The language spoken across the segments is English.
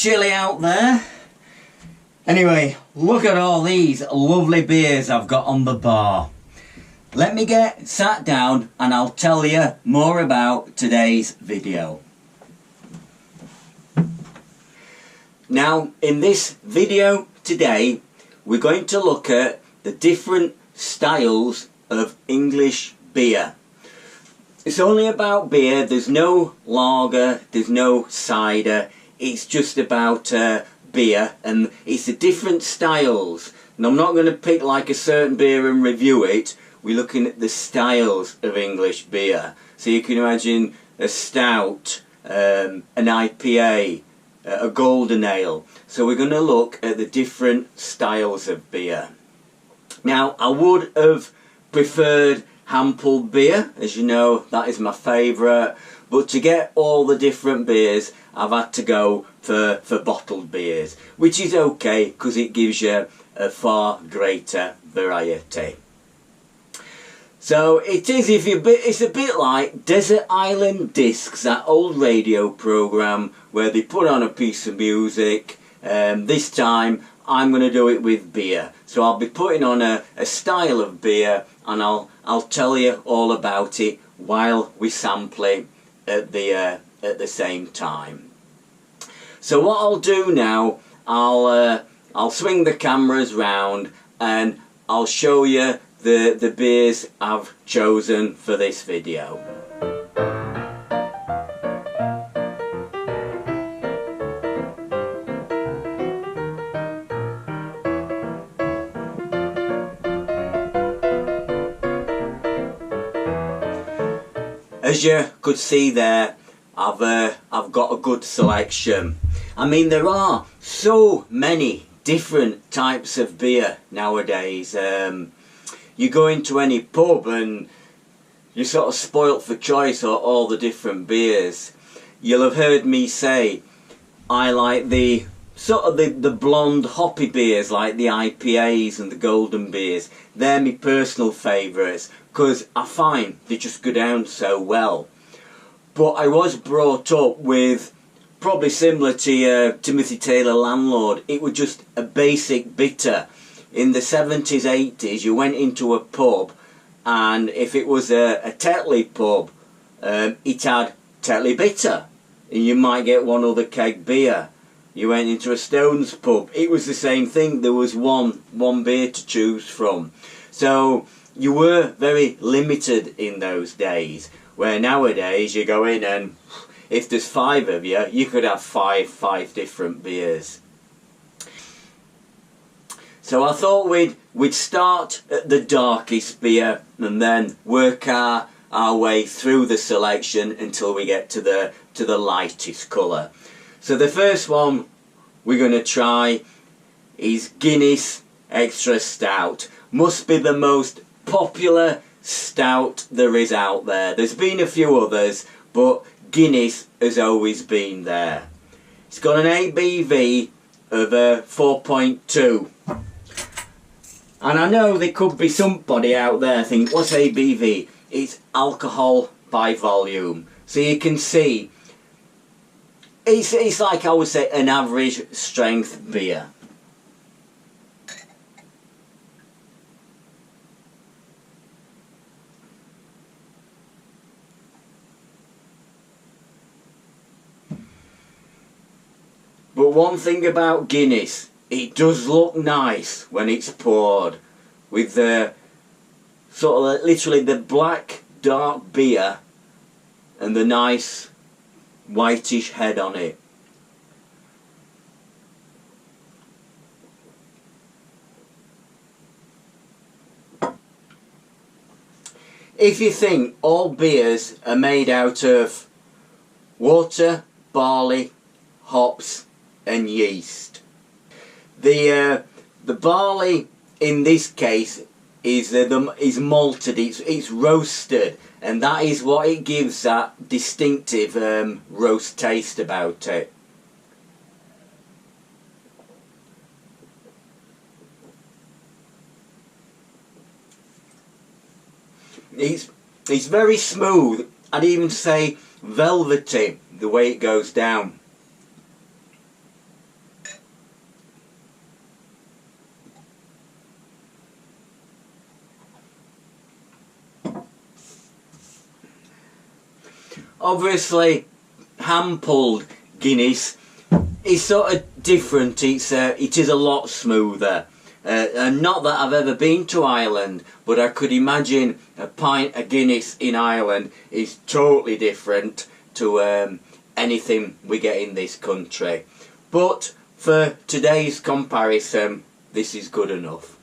chilly out there. Anyway, look at all these lovely beers I've got on the bar. Let me get sat down and I'll tell you more about today's video. Now, in this video today, we're going to look at the different styles of English beer. It's only about beer, there's no lager, there's no cider, it's just about beer, and it's the different styles. And I'm not going to pick like a certain beer and review it, we're looking at the styles of English beer. So you can imagine a stout, an IPA, a golden ale. So we're going to look at the different styles of beer. Now, I would have preferred hand-pulled beer, as you know, that is my favourite, but to get all the different beers I've had to go for bottled beers, which is okay because it gives you a far greater variety. So it's a bit like Desert Island Discs, that old radio programme where they put on a piece of music. This time I'm going to do it with beer. So I'll be putting on a style of beer and I'll tell you all about it while we sample it at the same time. So what I'll do now, I'll swing the cameras round and I'll show you the beers I've chosen for this video. As you could see there, I've got a good selection. I mean, there are so many different types of beer nowadays. You go into any pub and you're sort of spoilt for choice of all the different beers. You'll have heard me say I like the blonde hoppy beers like the IPAs and the golden beers. They're my personal favourites because I find they just go down so well. But I was brought up with, probably similar to Timothy Taylor Landlord, it was just a basic bitter. In the 70s, 80s, you went into a pub and if it was a Tetley pub, it had Tetley bitter. And you might get one other keg beer. You went into a Stones pub, it was the same thing, there was one beer to choose from. So you were very limited in those days, where nowadays you go in and if there's 5 of you, you could have five different beers. So I thought we'd start at the darkest beer and then work our way through the selection until we get to the lightest colour. So the first one we're going to try is Guinness Extra Stout. Must be the most popular stout there is out there. There's been a few others, but Guinness has always been there. It's got an ABV of 4.2. And I know there could be somebody out there think, what's ABV? It's alcohol by volume. So you can see, it's like I would say an average strength beer. But one thing about Guinness, it does look nice when it's poured with the sort of literally the black dark beer and the nice whitish head on it. If you think all beers are made out of water, barley, hops and yeast, the barley in this case is malted, it's roasted, and that is what it gives that distinctive roast taste about it. It's very smooth. I'd even say velvety the way it goes down. obviously hand-pulled Guinness is sort of different. It is a lot smoother. And not that I've ever been to Ireland, but I could imagine a pint of Guinness in Ireland is totally different to anything we get in this country. But for today's comparison, this is good enough.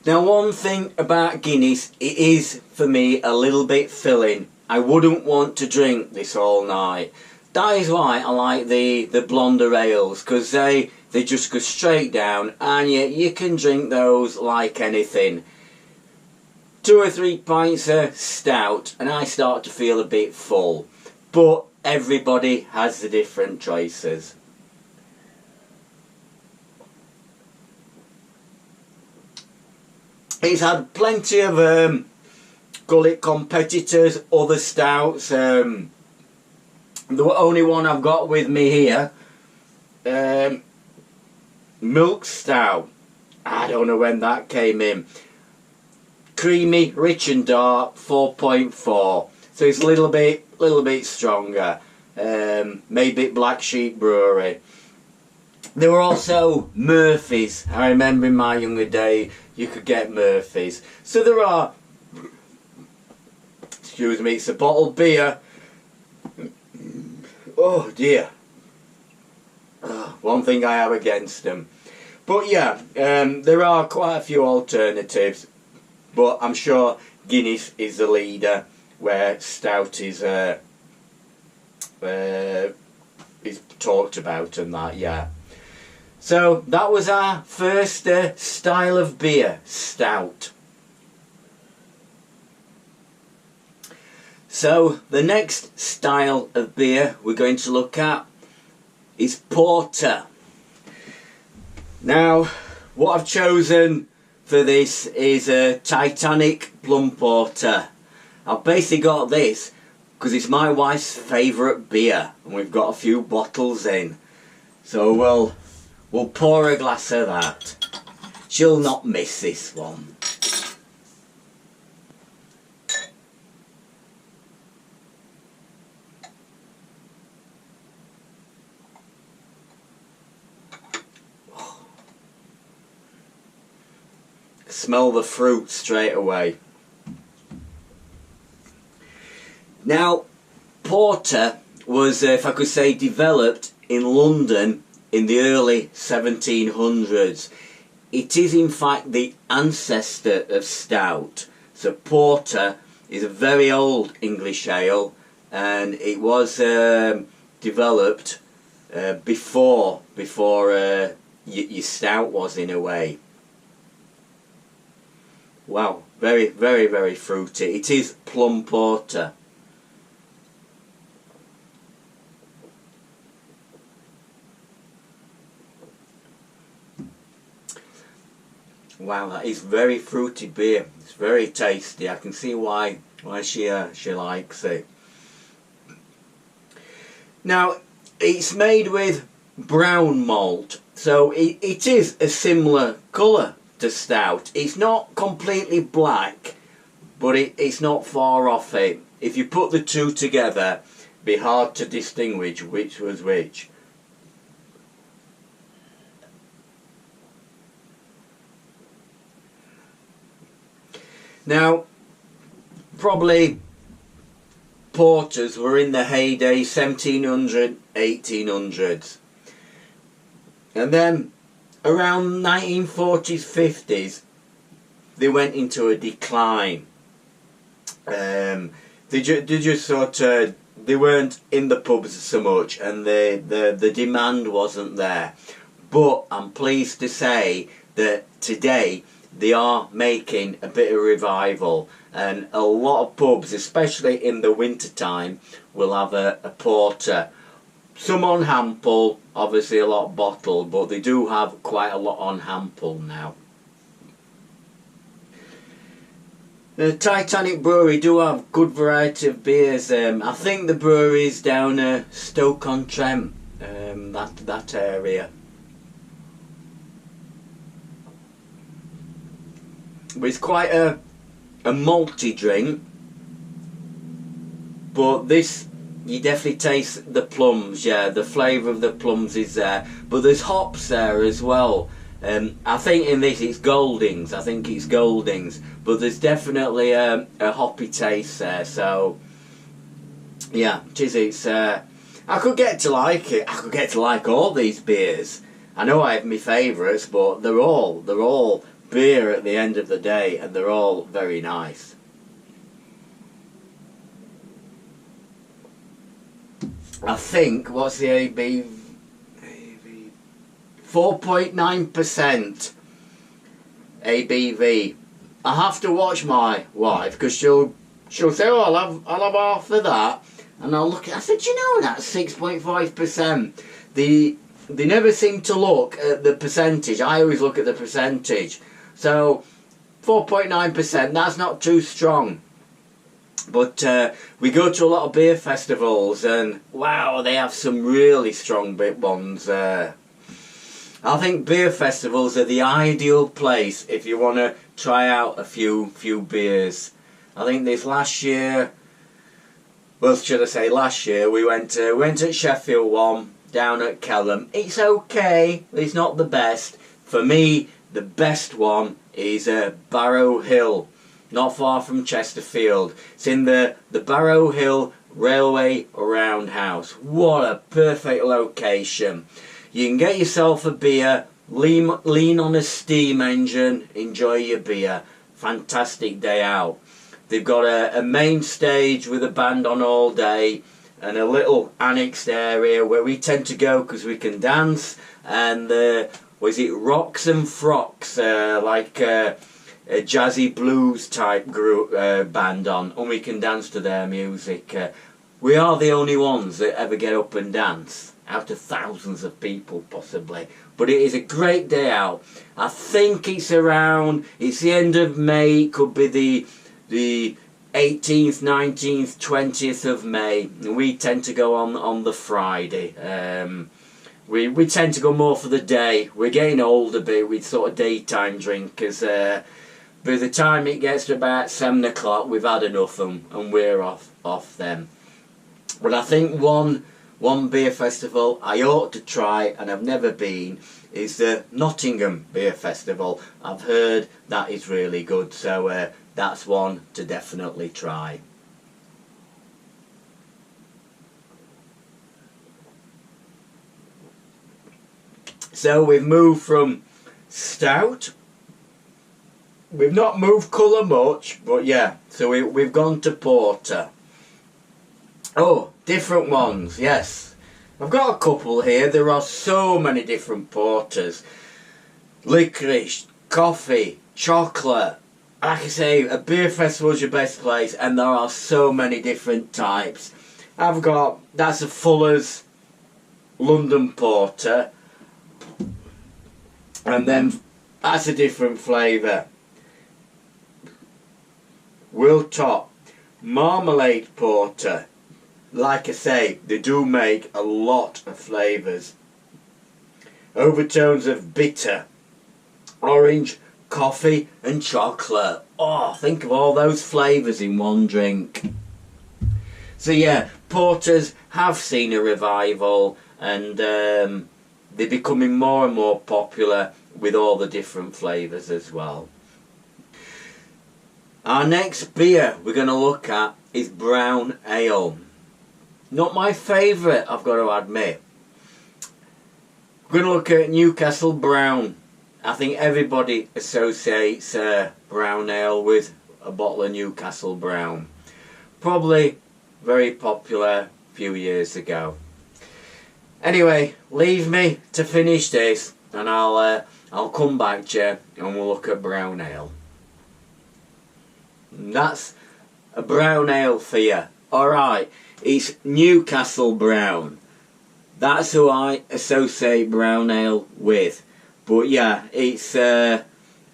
Now, one thing about Guinness, it is for me a little bit filling. I wouldn't want to drink this all night. That is why I like the blonder ales, because they just go straight down, and you can drink those like anything. 2 or 3 pints of stout and I start to feel a bit full. But everybody has the different choices. It's had plenty of gullet competitors, other stouts. The only one I've got with me here, milk stout. I don't know when that came in. Creamy, rich and dark, 4.4. So it's a little bit stronger. Maybe Black Sheep Brewery. There were also Murphy's. I remember in my younger day you could get Murphy's. So there are, excuse me, it's a bottled beer. Oh dear. One thing I have against them. But yeah, there are quite a few alternatives. But I'm sure Guinness is the leader, where stout is talked about and that, yeah. So that was our first style of beer, stout. So the next style of beer we're going to look at is porter. Now, what I've chosen for this is a Titanic plum porter. I've basically got this because it's my wife's favourite beer, and we've got a few bottles in. So we'll pour a glass of that. She'll not miss this one. Smell the fruit straight away. Now, porter was, if I could say, developed in London in the early 1700s. It is in fact the ancestor of stout. So porter is a very old English ale, and it was developed before your stout was, in a way. Wow, very, very, very fruity. It is plum porter. Wow, that is very fruity beer. It's very tasty. I can see why she likes it. Now, it's made with brown malt, so it is a similar colour to stout. It's not completely black, but it's not far off it. If you put the two together, it'd be hard to distinguish which was which. Now, probably porters were in the heyday 1700, 1800s. And then around 1940s, 50s, they went into a decline. They just sort of, they weren't in the pubs so much, and the demand wasn't there. But I'm pleased to say that today they are making a bit of revival, and a lot of pubs, especially in the winter time, will have a porter. Some on hand pull, obviously a lot bottled, but they do have quite a lot on hand pull now. The Titanic Brewery do have good variety of beers. I think the brewery's down Stoke-on-Trent, that area. but it's quite a malty drink. But this, you definitely taste the plums, yeah, the flavour of the plums is there. But there's hops there as well. I think in this it's Goldings, but there's definitely a hoppy taste there, so yeah, it's I could get to like it. I could get to like all these beers. I know I have my favourites, but they're all beer at the end of the day, and they're all very nice. I think, what's the ABV? 4.9% ABV. I have to watch my wife, because she'll say, oh, I'll have half of that, and I'll look at, I said, you know, that's 6.5%. They never seem to look at the percentage. I always look at the percentage. So 4.9%, that's not too strong. But we go to a lot of beer festivals, and wow, they have some really strong bit ones. I think beer festivals are the ideal place if you want to try out a few beers. I think this last year, well, should I say last year, we went at Sheffield one down at Kelham. It's okay, it's not the best. For me, the best one is Barrow Hill, not far from Chesterfield. It's in the Barrow Hill Railway Roundhouse. What a perfect location. You can get yourself a beer, lean on a steam engine, enjoy your beer. Fantastic day out. They've got a main stage with a band on all day, and a little annexed area where we tend to go because we can dance. And was it Rocks and Frocks, like a jazzy blues type group band on, and we can dance to their music. We are the only ones that ever get up and dance, out of thousands of people possibly. But it is a great day out. I think it's the end of May, it could be the 18th, 19th, 20th of May. And we tend to go on the Friday. We tend to go more for the day. We're getting older, but we sort of daytime drinkers. By the time it gets to about 7 o'clock, we've had enough and we're off them. But I think one beer festival I ought to try, and I've never been, is the Nottingham Beer Festival. I've heard that is really good, so that's one to definitely try. So we've moved from stout. We've not moved colour much, but yeah, so we've gone to porter. Oh, different ones, yes. I've got a couple here. There are so many different porters. Licorice, coffee, chocolate. Like I say, a beer festival is your best place, and there are so many different types. That's a Fuller's London Porter, and then that's a different flavour. Wiltop Marmalade Porter. Like I say, they do make a lot of flavours. Overtones of bitter, orange, coffee and chocolate. Oh, think of all those flavours in one drink. So yeah, porters have seen a revival, and they're becoming more and more popular with all the different flavours as well. Our next beer we're going to look at is brown ale. Not my favourite, I've got to admit. We're going to look at Newcastle Brown. I think everybody associates brown ale with a bottle of Newcastle Brown. Probably very popular a few years ago. Anyway, leave me to finish this, and I'll come back to you and we'll look at brown ale. And that's a brown ale for you. Alright, it's Newcastle Brown. That's who I associate brown ale with. But yeah, it's we're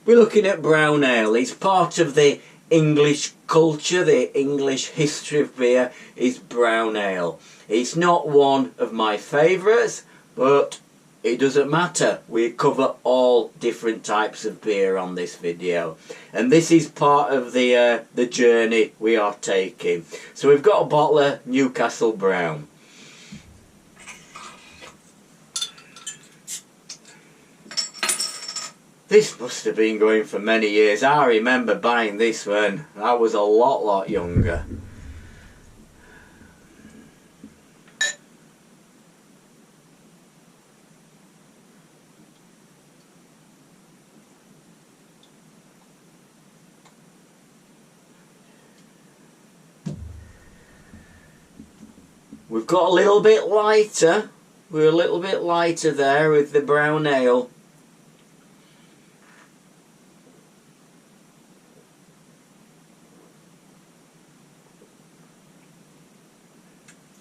looking at brown ale. It's part of the English culture, the English history of beer is brown ale. It's not one of my favourites, but it doesn't matter. We cover all different types of beer on this video, and this is part of the journey we are taking. So we've got a bottle of Newcastle Brown. This must have been going for many years. I remember buying this when I was a lot younger. We've got a little bit lighter. We're a little bit lighter there with the brown ale.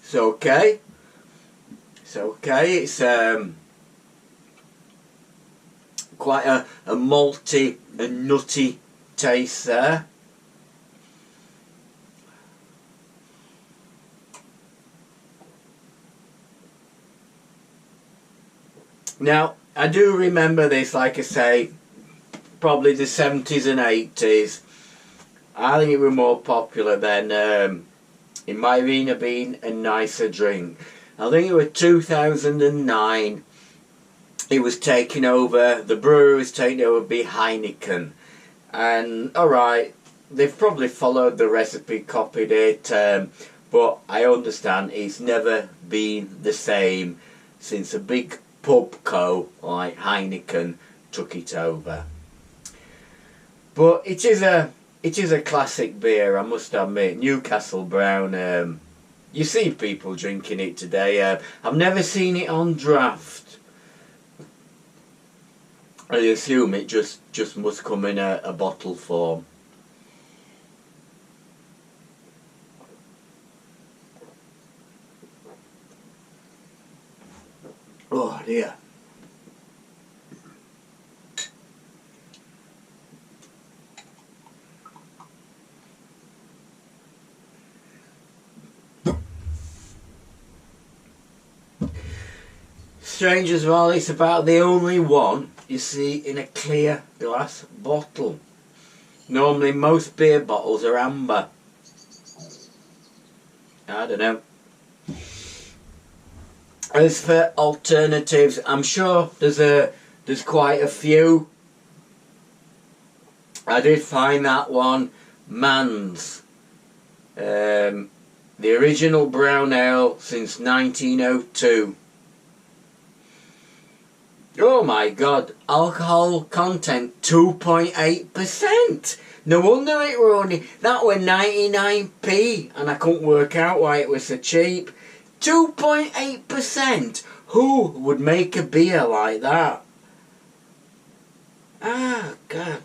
It's okay. It's okay. It's quite a malty and nutty taste there. Now, I do remember this, like I say, probably the 70s and 80s. I think it was more popular then. It might have been a nicer drink. I think it was 2009. It was taken over, the brewery was taken over by Heineken. And, alright, they've probably followed the recipe, copied it, but I understand it's never been the same since a big pub co like Heineken took it over. But it is a classic beer, I must admit. Newcastle Brown. You see people drinking it today. I've never seen it on draft. I assume it just must come in a bottle form. Oh dear. Strange as well, it's about the only one you see in a clear glass bottle. Normally most beer bottles are amber. I don't know. As for alternatives, I'm sure there's quite a few. I did find that one, Mann's. The original brown ale since 1902. Oh my god, alcohol content 2.8%. No wonder it were only, that were 99p, and I couldn't work out why it was so cheap. 2.8%. Who would make a beer like that? Ah, God.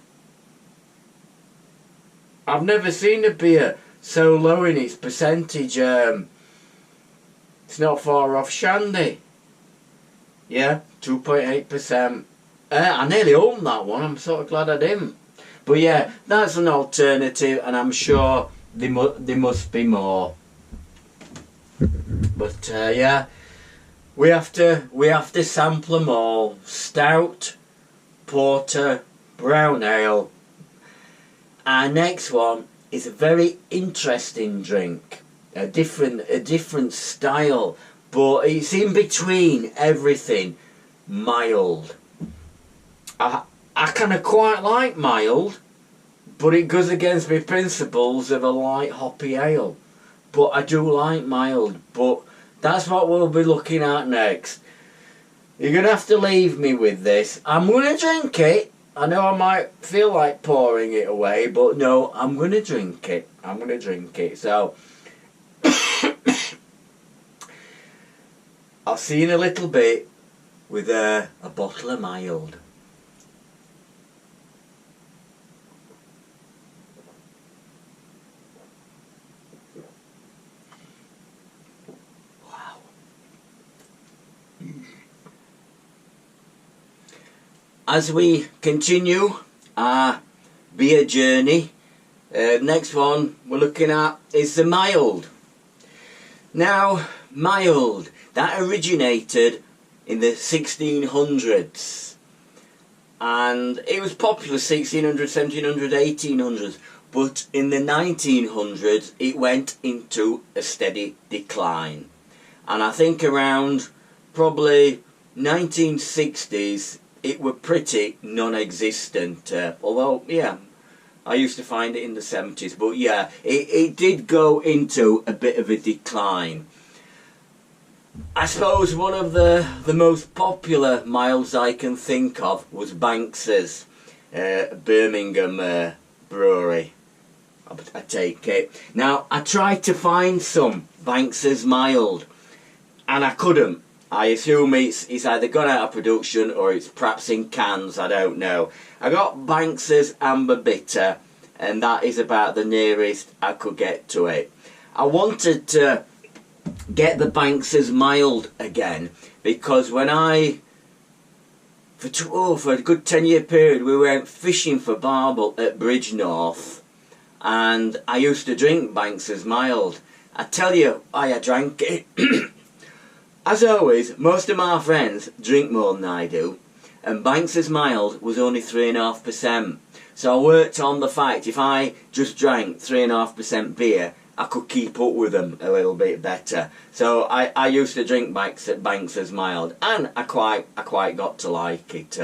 I've never seen a beer so low in its percentage. It's not far off Shandy. Yeah, 2.8%. I nearly owned that one. I'm sort of glad I didn't. But yeah, that's an alternative, and I'm sure there must be more. But yeah, we have to sample them all. Stout, porter, brown ale. Our next one is a very interesting drink, a different style, but it's in between everything. Mild. I kind of quite like mild, but it goes against my principles of a light hoppy ale. But I do like mild, but that's what we'll be looking at next. You're going to have to leave me with this. I'm going to drink it. I know I might feel like pouring it away, but no, I'm going to drink it. I'm going to drink it. So, I'll see you in a little bit with a bottle of mild. As we continue our beer journey, next one we're looking at is the mild. Now, mild, that originated in the 1600s, and it was popular 1600, 1700, 1800s, but in the 1900s it went into a steady decline, and I think around probably 1960s it were pretty non-existent, although yeah, I used to find it in the 70s, but yeah, it did go into a bit of a decline. I suppose one of the most popular milds I can think of was Banks's Birmingham brewery, I take it. Now, I tried to find some Banks's mild, and I couldn't. I assume it's either gone out of production or it's perhaps in cans, I don't know. I got Banks's Amber Bitter, and that is about the nearest I could get to it. I wanted to get the Banks's mild again, because when for a good 10-year period we went fishing for barbel at Bridgenorth, and I used to drink Banks's mild. I tell you why I drank it. As always, most of my friends drink more than I do, and Banks's mild was only 3.5%. So I worked on the fact if I just drank 3.5% beer, I could keep up with them a little bit better. So I used to drink Banks's mild, and I quite got to like it.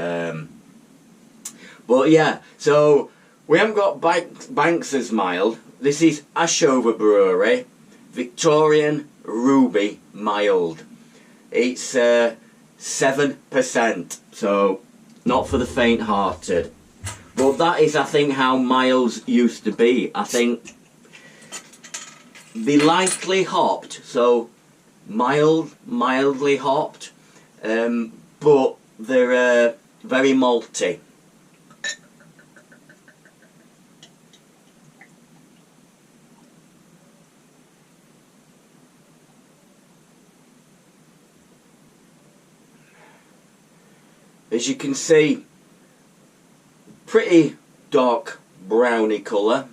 But yeah, so we haven't got Banks's mild. This is Ashover Brewery Victorian Ruby Mild. It's 7%, so not for the faint-hearted. But that is, I think, how milds used to be. I think they lightly hopped, so mildly hopped, but they're very malty. As you can see, pretty dark browny colour.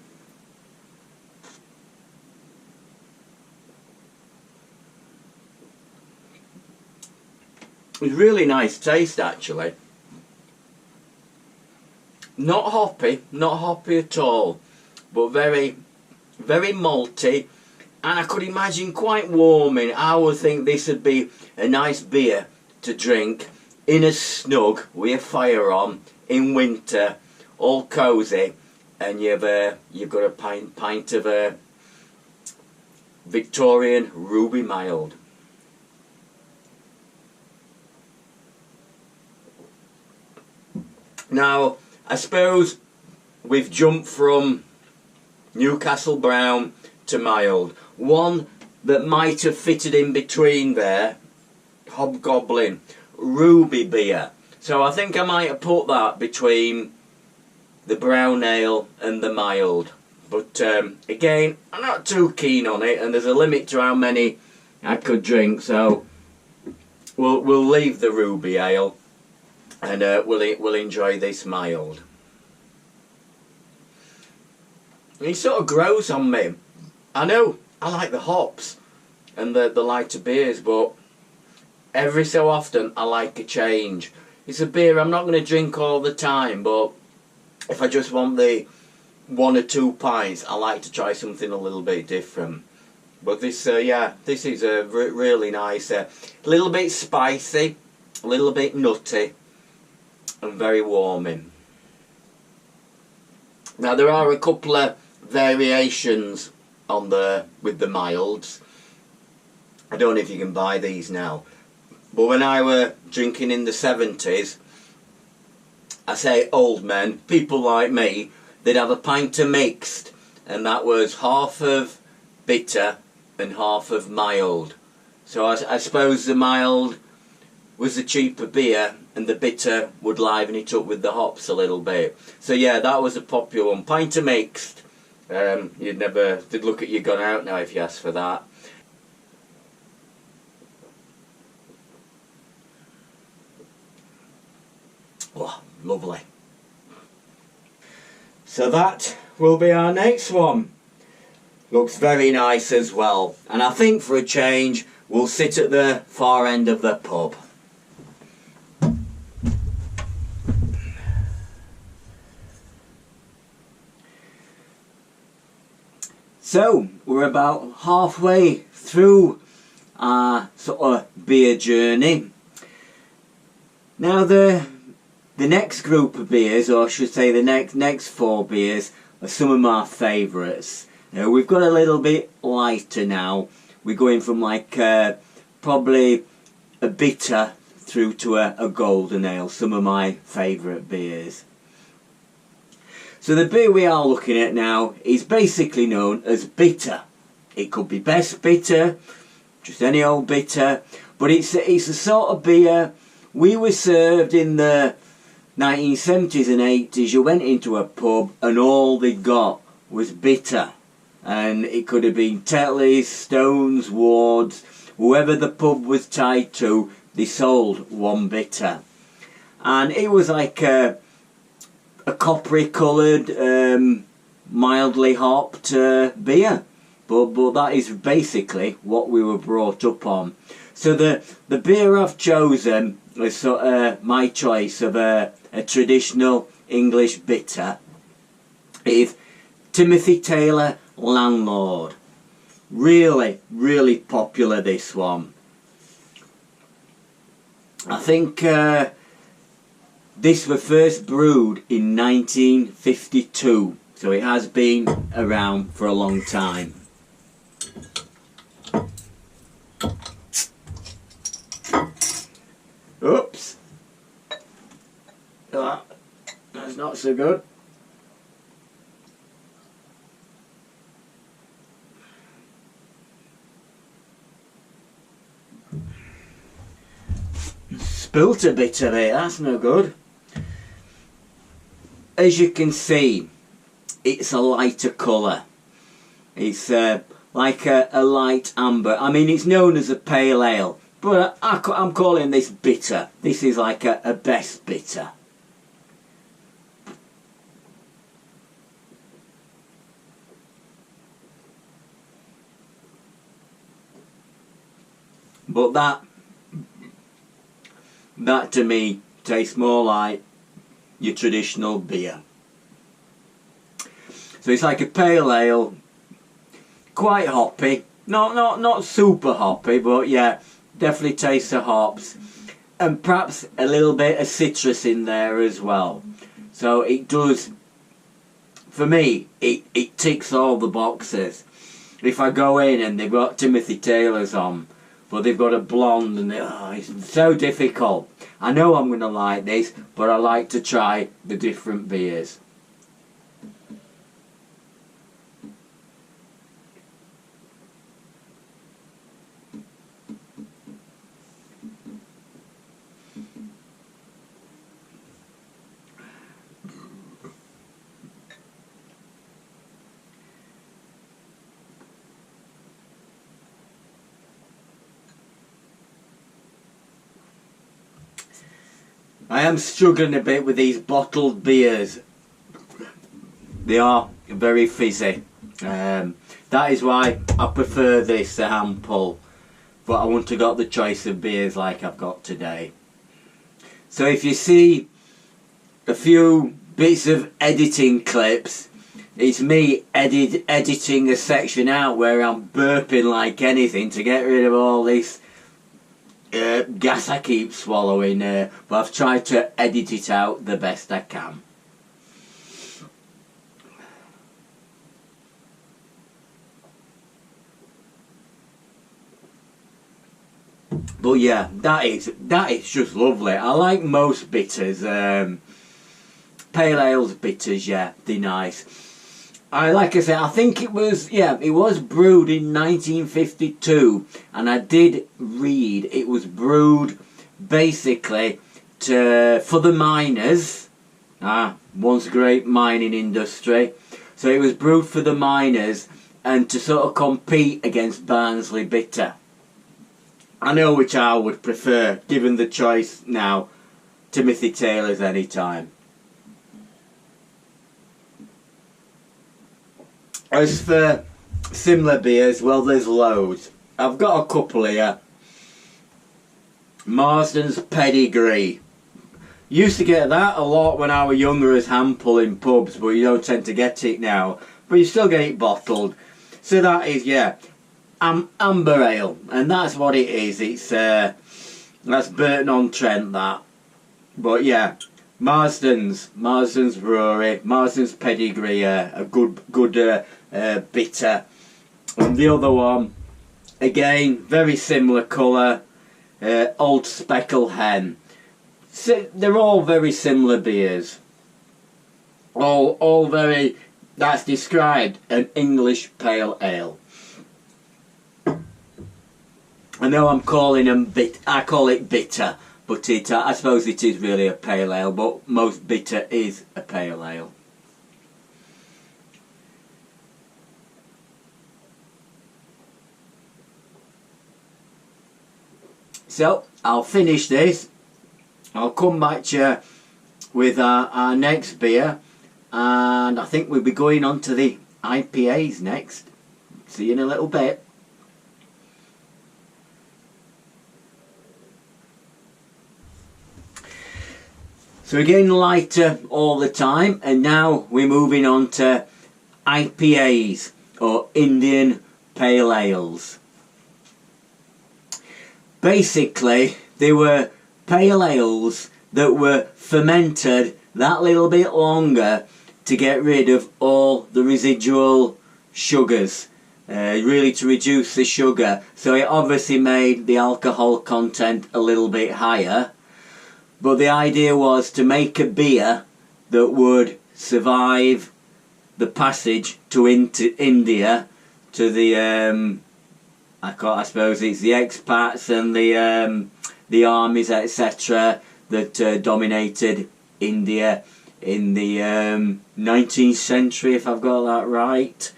It's really nice taste, actually. Not hoppy at all, but very, very malty, and I could imagine quite warming. I would think this would be a nice beer to drink in a snug with a fire on in winter, all cosy, and you've got a pint of a Victorian Ruby Mild. Now, I suppose we've jumped from Newcastle Brown to mild. One that might have fitted in between there, Hobgoblin Ruby Beer. So I think I might have put that between the brown ale and the mild. But again, I'm not too keen on it, and there's a limit to how many I could drink, so we'll leave the Ruby Ale, and we'll enjoy this mild. It sort of grows on me. I know I like the hops and the lighter beers, but every so often I like a change. It's a beer I'm not going to drink all the time, but if I just want the 1 or 2 pints, I like to try something a little bit different. But this, yeah, this is a really nice, a little bit spicy, a little bit nutty, and very warming. Now there are a couple of variations on with the milds. I don't know if you can buy these now, but when I were drinking in the 70s, I say old men, people like me, they'd have a pint of mixed, and that was half of bitter and half of mild. So I suppose the mild was the cheaper beer, and the bitter would liven it up with the hops a little bit. So yeah, that was a popular one. Pint of mixed. You'd never did look at you gone out now if you asked for that. Oh, lovely. So that will be our next one. Looks very nice as well. And I think for a change, we'll sit at the far end of the pub. So we're about halfway through our sort of beer journey. Now the next group of beers, or I should say the next 4 beers, are some of my favourites. We've got a little bit lighter now. We're going from like probably a bitter through to a golden ale, some of my favourite beers. So the beer we are looking at now is basically known as bitter. It could be best bitter, just any old bitter, but it's a sort of beer we were served in the 1970s and 80s. You went into a pub and all they got was bitter. And it could have been Tetley's, Stones, Ward's, whoever the pub was tied to, they sold one bitter. And it was like a coppery coloured, mildly hopped beer. But that is basically what we were brought up on. So the beer I've chosen is sort of my choice of a traditional English bitter is Timothy Taylor Landlord. Really, really popular, this one. I think this was first brewed in 1952, so it has been around for a long time. Oops, that's not so good. Spilt a bit of it, that's no good. As you can see, it's a lighter colour. It's like a light amber. I mean, it's known as a pale ale, but I'm calling this bitter. This is like a best bitter. But that to me tastes more like your traditional beer. So it's like a pale ale, quite hoppy, not super hoppy, but yeah, definitely tastes the hops, and perhaps a little bit of citrus in there as well. So it does, for me, it ticks all the boxes. If I go in and they've got Timothy Taylor's on, but they've got a blonde and it's so difficult. I know I'm going to like this, but I like to try the different beers. I am struggling a bit with these bottled beers. They are very fizzy. That is why I prefer this, the hand pull. But I wouldn't have got the choice of beers like I've got today. So if you see a few bits of editing clips, it's me editing a section out where I'm burping like anything to get rid of all this gas I keep swallowing, but I've tried to edit it out the best I can. But yeah, that is just lovely. I like most bitters. Pale ales, bitters, yeah, they're nice. Like I said, I think it was brewed in 1952, and I did read it was brewed basically for the miners. Once great mining industry. So it was brewed for the miners and to sort of compete against Barnsley Bitter. I know which I would prefer, given the choice now, Timothy Taylor's any time. As for similar beers, well, there's loads. I've got a couple here. Marsden's Pedigree. Used to get that a lot when I was younger as hand pull in pubs, but you don't tend to get it now. But you still get it bottled. So that is, yeah, amber ale, and that's what it is. It's that's Burton-on-Trent, that. But yeah, Marsden's Brewery, Marsden's pedigree, a good bitter. And the other one, again, very similar colour, Old Speckle Hen. So they're all very similar beers. All very. That's described an English pale ale. I know I'm calling them I call it bitter, but I suppose it is really a pale ale, but most bitter is a pale ale. So I'll finish this. I'll come back to you with our next beer, and I think we'll be going on to the IPAs next. See you in a little bit. So we're getting lighter all the time, and now we're moving on to IPAs, or Indian Pale Ales. Basically, they were pale ales that were fermented that little bit longer to get rid of all the residual sugars, really to reduce the sugar. So it obviously made the alcohol content a little bit higher. But the idea was to make a beer that would survive the passage to India, to the I suppose it's the expats and the armies, etc., that dominated India in the 19th century, if I've got that right.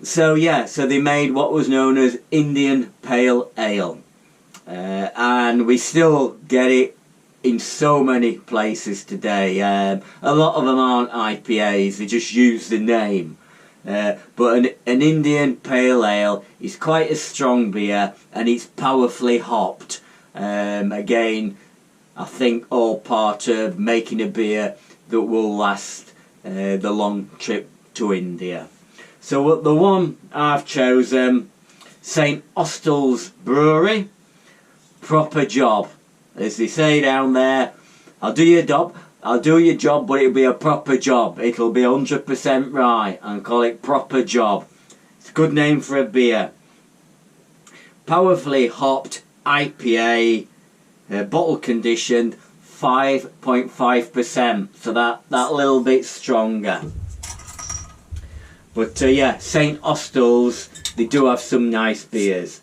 So yeah, so they made what was known as Indian Pale Ale. And we still get it in so many places today. A lot of them aren't IPAs, they just use the name. But an Indian Pale Ale is quite a strong beer, and it's powerfully hopped. Again, I think all part of making a beer that will last the long trip to India. So the one I've chosen, St Austell's Brewery, Proper Job. As they say down there, I'll do your job, but it'll be a proper job. It'll be 100% right, and call it Proper Job. It's a good name for a beer. Powerfully hopped IPA, bottle conditioned, 5.5%, so that little bit stronger. But yeah, St Austell's, they do have some nice beers.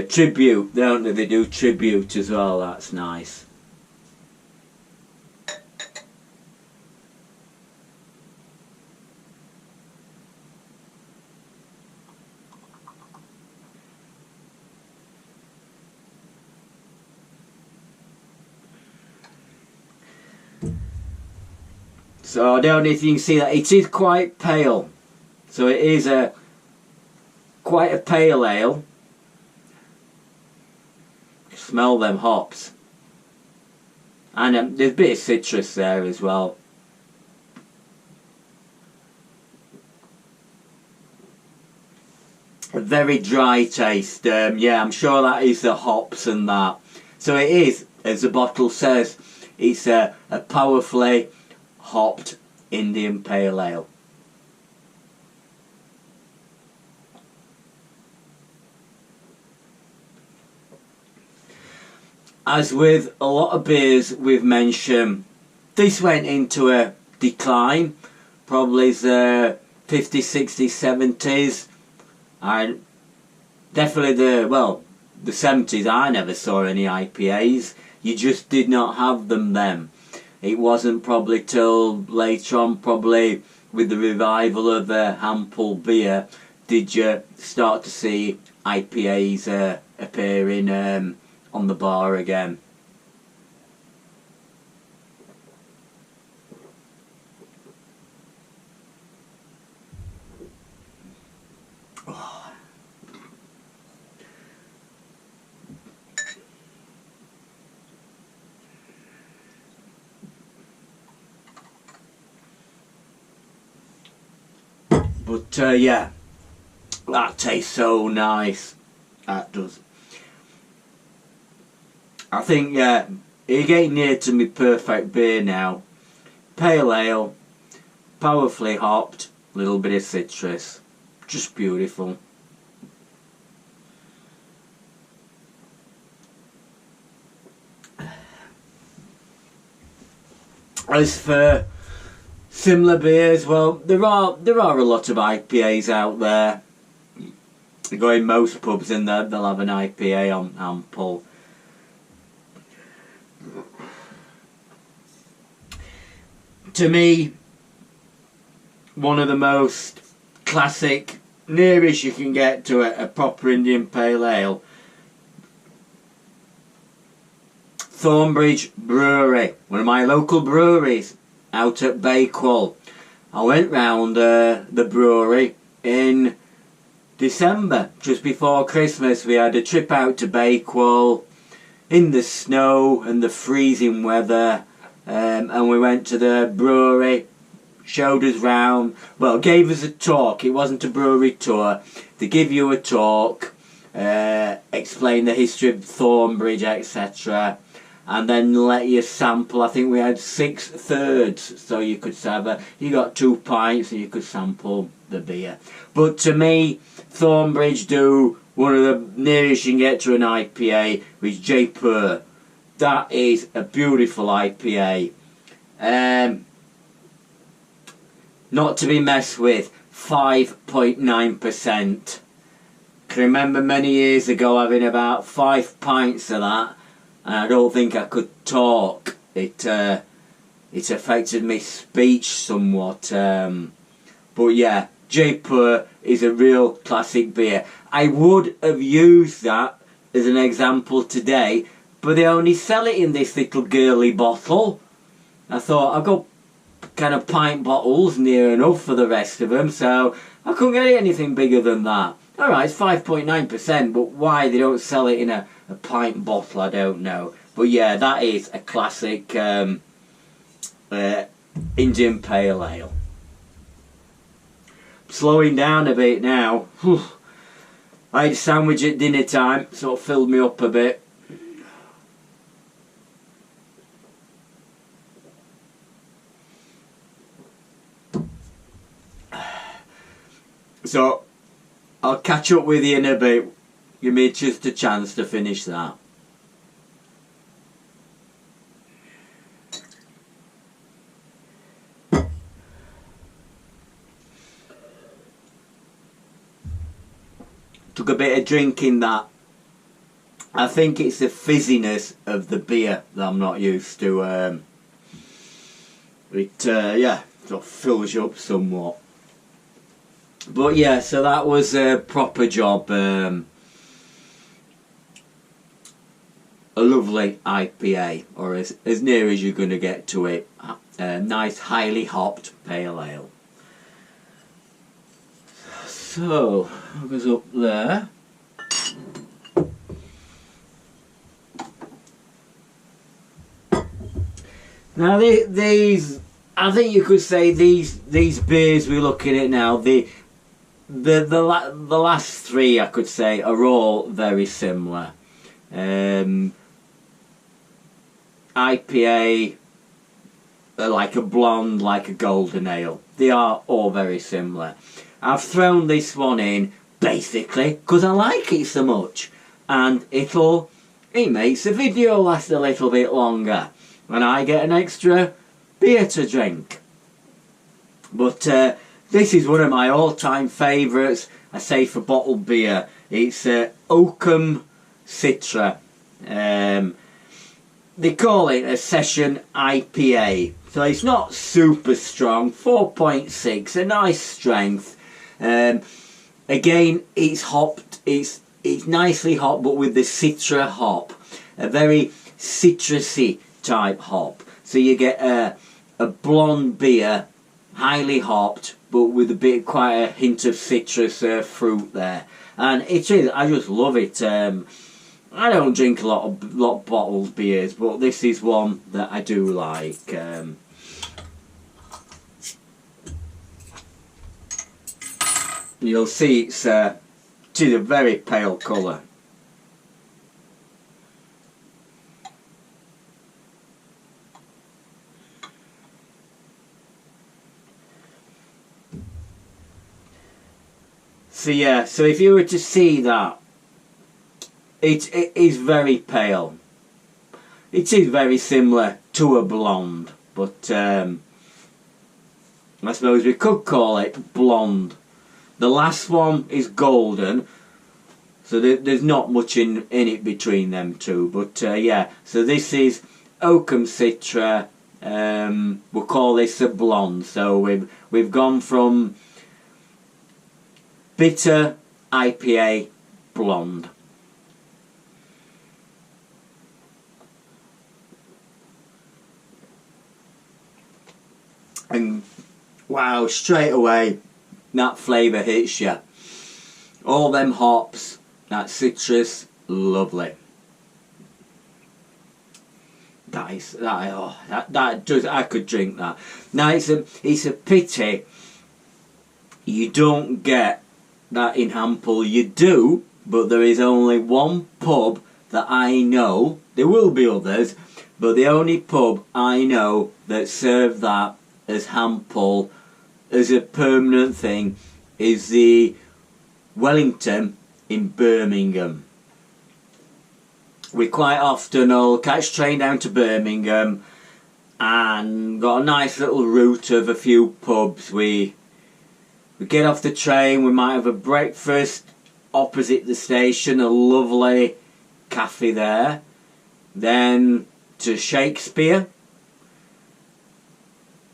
Tribute, don't they? They do Tribute as well, that's nice. So I don't know if you can see that, it is quite pale. So it is quite a pale ale. Smell them hops, and there's a bit of citrus there as well. A very dry taste. Yeah, I'm sure that is the hops and that. So it is, as the bottle says, it's a powerfully hopped Indian Pale Ale. As with a lot of beers we've mentioned, this went into a decline, probably the 50s, 60s, 70s, and definitely the 70s. I never saw any IPAs. You just did not have them then. It wasn't probably till later on, probably with the revival of Hampel beer, did you start to see IPAs appearing on the bar again. Oh. But yeah, that tastes so nice. That does. I think, yeah, you're getting near to my perfect beer now. Pale ale, powerfully hopped, little bit of citrus, just beautiful. As for similar beers, well, there are a lot of IPAs out there. You go in most pubs and they'll have an IPA on pull. To me, one of the most classic, nearest you can get to a proper Indian Pale Ale, Thornbridge Brewery, one of my local breweries out at Bakewell. I went round the brewery in December, just before Christmas. We had a trip out to Bakewell in the snow and the freezing weather, and we went to the brewery, showed us round, well, gave us a talk. It wasn't a brewery tour. They give you a talk, explain the history of Thornbridge, etc., and then let you sample. I think we had 6 thirds, so you could have you got 2 pints and you could sample the beer. But to me, Thornbridge do one of the nearest you can get to an IPA, which is Jaipur. That is a beautiful IPA. Not to be messed with, 5.9%. Can remember many years ago having about 5 pints of that, and I don't think I could talk. It affected my speech somewhat. But yeah, Jaipur is a real classic beer. I would have used that as an example today, but they only sell it in this little girly bottle. I thought, I've got kind of pint bottles near enough for the rest of them, so I couldn't get anything bigger than that. Alright, it's 5.9%, but why they don't sell it in a pint bottle, I don't know. But yeah, that is a classic Indian Pale Ale. Slowing down a bit now. I had a sandwich at dinner time, so it filled me up a bit. So, I'll catch up with you in a bit. Give me just a chance to finish that. Took a bit of drinking that. I think it's the fizziness of the beer that I'm not used to. Yeah, sort of fills you up somewhat. But yeah, so that was a proper job. A lovely IPA, or as near as you're going to get to it. A nice, highly hopped pale ale. So, it goes up there. Now these, I think you could say these beers we're looking at now, the last 3 I could say are all very similar. IPA, like a blonde, like a golden ale. They are all very similar. I've thrown this one in basically because I like it so much, and it makes the video last a little bit longer and I get an extra beer to drink. But this is one of my all-time favourites, I say, for bottled beer. It's Oakham Citra. They call it a session IPA, so it's not super strong. 4.6, a nice strength. Again, it's hopped. It's nicely hopped, but with the citra hop, a very citrusy type hop. So you get a blonde beer, highly hopped, but with quite a hint of citrus fruit there, and it is. I just love it. I don't drink a lot of bottled beers, but this is one that I do like. You'll see it's a very pale colour. So yeah, so if you were to see that, it is very pale. It is very similar to a blonde, but I suppose we could call it blonde. The last one is golden, so there's not much in it between them two. But yeah, so this is Oakham Citra. We'll call this a blonde. So we've gone from bitter IPA blonde. And wow, straight away that flavour hits you. All them hops, that citrus, lovely. That does, I could drink that. Now it's a pity you don't get that in Hampole. You do, but there is only one pub that I know. There will be others, but the only pub I know that serve that as Hampole as a permanent thing is the Wellington in Birmingham. We quite often will catch train down to Birmingham and got a nice little route of a few pubs. We get off the train, we might have a breakfast opposite the station, a lovely cafe there. Then to Shakespeare.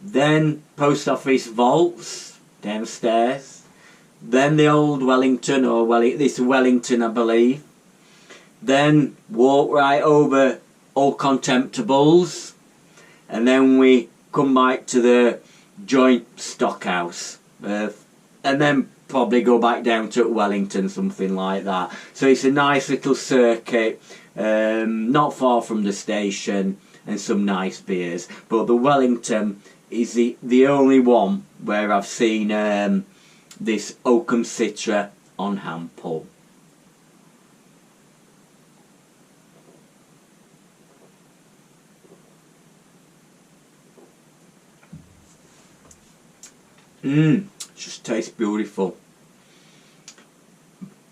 Then Post Office Vaults downstairs. Then the old Wellington, or this Wellington I believe. Then walk right over Old Contemptibles. And then we come back to the joint stockhouse. And then probably go back down to Wellington, something like that. So it's a nice little circuit, not far from the station, and some nice beers. But the Wellington is the only one where I've seen this Oakham Citra on Hampole. Just tastes beautiful.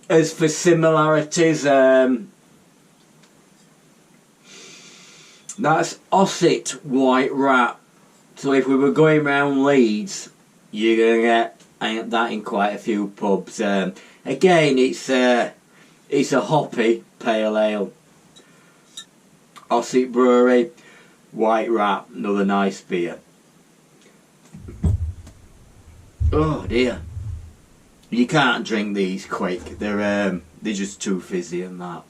As for similarities, that's Ossett White Rat. So if we were going round Leeds, you're going to get that in quite a few pubs. Again, it's a hoppy pale ale. Ossett Brewery, White Rat, another nice beer. Oh dear, you can't drink these quick. They're just too fizzy and that.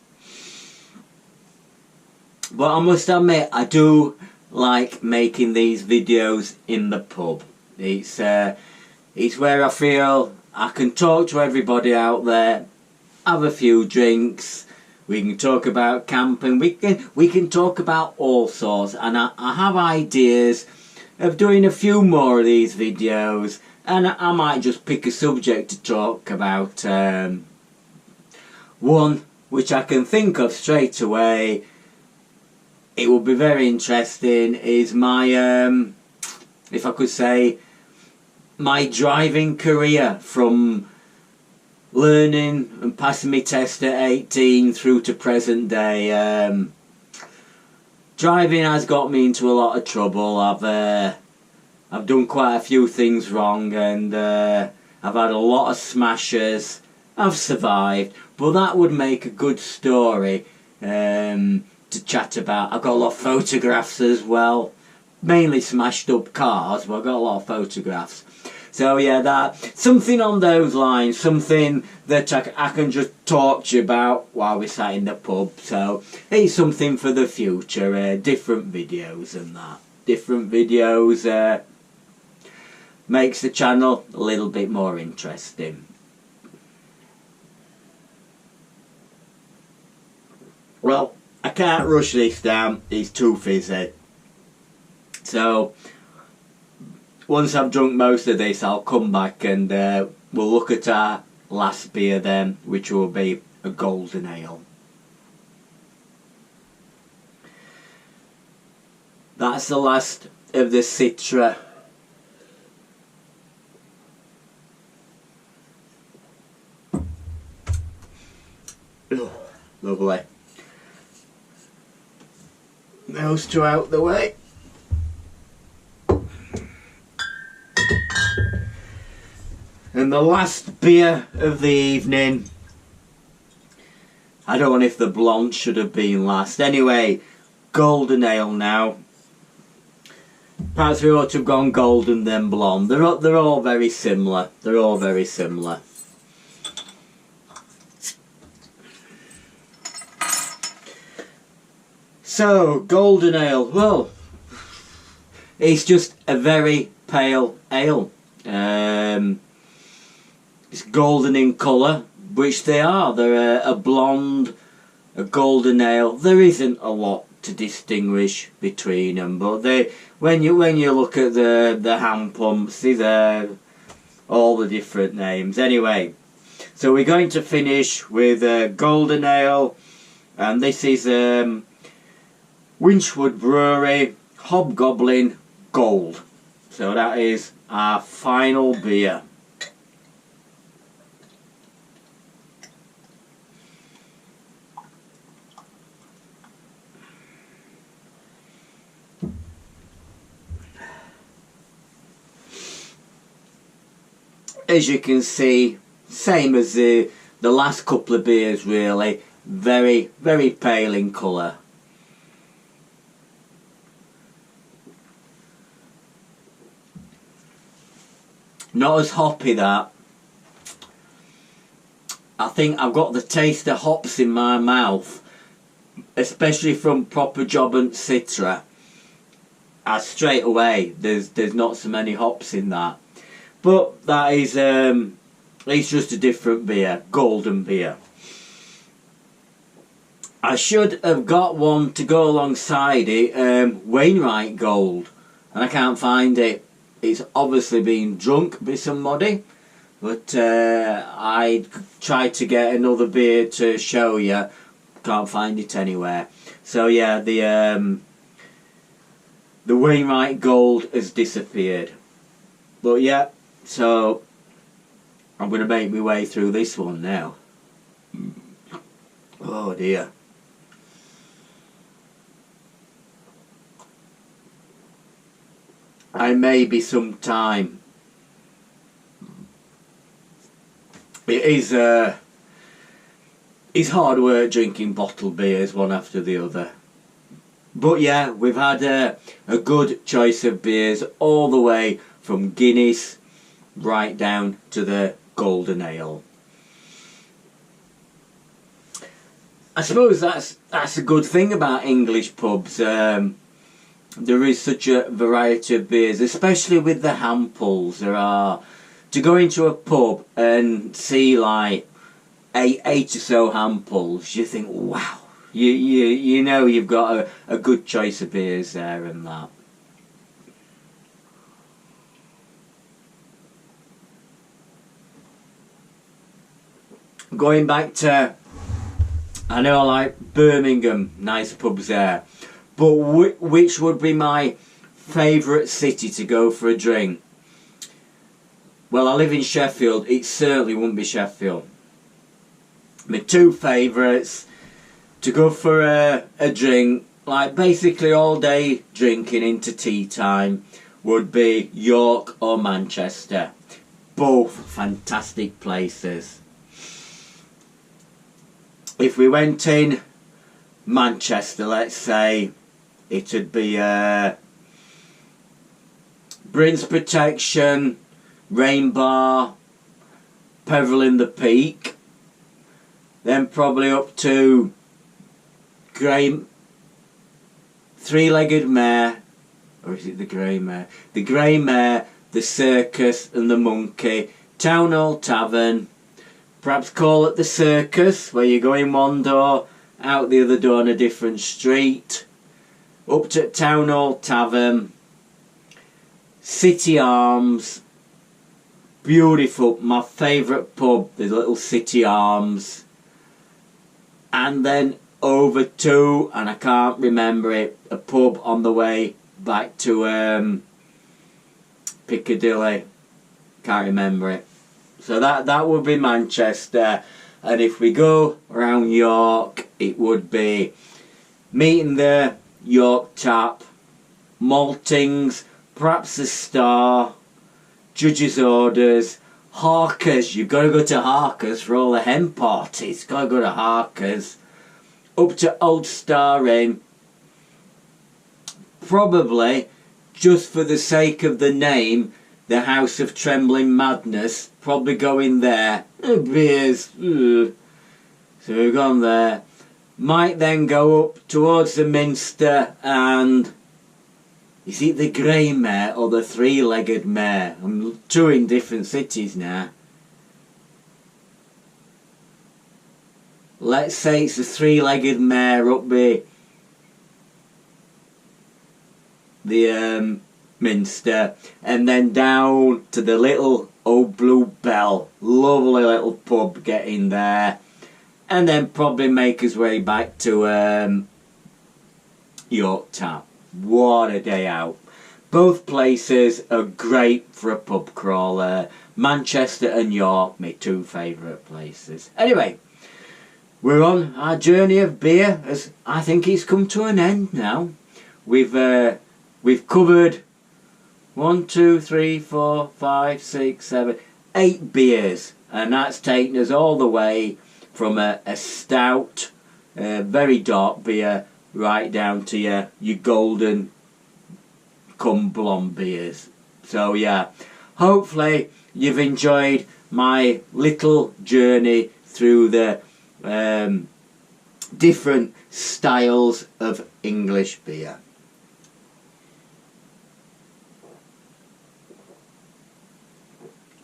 But I must admit, I do like making these videos in the pub. It's where I feel I can talk to everybody out there, have a few drinks. We can talk about camping. We can talk about all sorts. And I have ideas of doing a few more of these videos. And I might just pick a subject to talk about. One which I can think of straight away, it will be very interesting, is my, if I could say, my driving career from learning and passing my test at 18 through to present day. Driving has got me into a lot of trouble. I've done quite a few things wrong, and I've had a lot of smashes. I've survived, but that would make a good story to chat about. I've got a lot of photographs as well, mainly smashed up cars, but I've got a lot of photographs. So yeah, that something on those lines, something that I can just talk to you about while we sat in the pub. So it's something for the future, different videos and that. Different videos makes the channel a little bit more interesting. Well, I can't rush this down, it's too fizzy. So once I've drunk most of this, I'll come back and we'll look at our last beer then, which will be a golden ale. That's the last of the Citra. Oh, lovely. Those two out the way. And the last beer of the evening, I don't know if the blonde should have been last. Anyway, golden ale now. Perhaps we ought to have gone golden then blonde. They're all very similar. They're all very similar. So, golden ale. Well, it's just a very pale ale. It's golden in colour, which they are. They're a blonde, a golden ale. There isn't a lot to distinguish between them, but when you look at the hand pumps, these are all the different names. Anyway, so we're going to finish with golden ale, and this is Winchwood Brewery Hobgoblin Gold. So that is our final beer. As you can see, same as the last couple of beers really, very, very pale in colour. Not as hoppy that. I think I've got the taste of hops in my mouth, especially from proper Jobbant Citra. Straight away, there's not so many hops in that. But that is, it's just a different beer, golden beer. I should have got one to go alongside it, Wainwright Gold, and I can't find it. It's obviously been drunk by somebody, but I tried to get another beer to show you, can't find it anywhere. So yeah, the Wainwright Gold has disappeared. But yeah. So, I'm going to make my way through this one now. Oh dear. I may be some time. It is it's hard work drinking bottled beers one after the other. But yeah, we've had a good choice of beers all the way from Guinness right down to the golden ale. I suppose that's a good thing about English pubs. There is such a variety of beers, especially with the hand pulls. There are, to go into a pub and see like eight or so hand pulls, you think, wow, you know you've got a good choice of beers there and that. Going back to, I know I like Birmingham, nice pubs there, but which would be my favourite city to go for a drink? Well, I live in Sheffield, it certainly wouldn't be Sheffield. My two favourites to go for a drink, like basically all day drinking into tea time, would be York or Manchester. Both fantastic places. If we went in Manchester, let's say, it'd be Brins Protection, Rain Bar, Peveril in the Peak, then probably up to Three-Legged Mare, or is it the Grey Mare? The Grey Mare, the Circus and the Monkey, Town Hall Tavern, perhaps call it the Circus, where you go in one door, out the other door on a different street, up to Town Hall Tavern, City Arms, beautiful. My favourite pub, the little City Arms. And then over to, and I can't remember it, a pub on the way back to Piccadilly. Can't remember it. So that would be Manchester. And if we go around York, it would be meeting the York Tap, Maltings, perhaps the Star, Judge's Orders, Harker's. You've got to go to Harker's for all the hen parties. Got to go to Harker's. Up to Old Star Inn. Probably, just for the sake of the name, the House of Trembling Madness. Probably going there. Beers. So we've gone there. Might then go up towards the Minster and... Is it the grey mare or the three-legged mare? I'm touring different cities now. Let's say it's the three-legged mare up the Minster, and then down to the little Old Blue Bell. Lovely little pub getting there. And then probably make his way back to York Tap. What a day out. Both places are great for a pub crawler. Manchester and York, my two favourite places. Anyway, we're on our journey of beer, as I think it's come to an end now. We've covered 1, 2, 3, 4, 5, 6, 7, 8 beers, and that's taken us all the way from a stout, very dark beer, right down to your golden come blonde beers. So yeah, hopefully you've enjoyed my little journey through the different styles of English beer.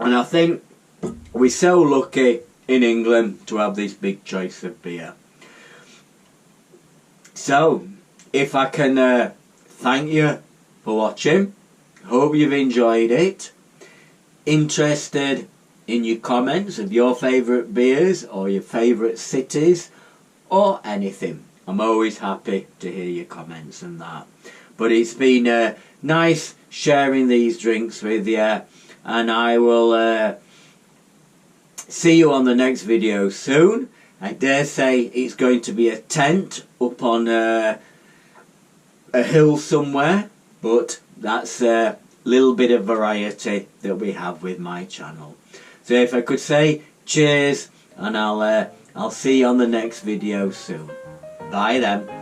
And I think we're so lucky in England to have this big choice of beer. So, if I can thank you for watching, hope you've enjoyed it. Interested in your comments of your favourite beers or your favourite cities or anything. I'm always happy to hear your comments and that. But it's been nice sharing these drinks with you, and I will see you on the next video soon. I dare say it's going to be a tent up on a hill somewhere, but that's a little bit of variety that we have with my channel. So if I could say cheers, and I'll see you on the next video soon. Bye then.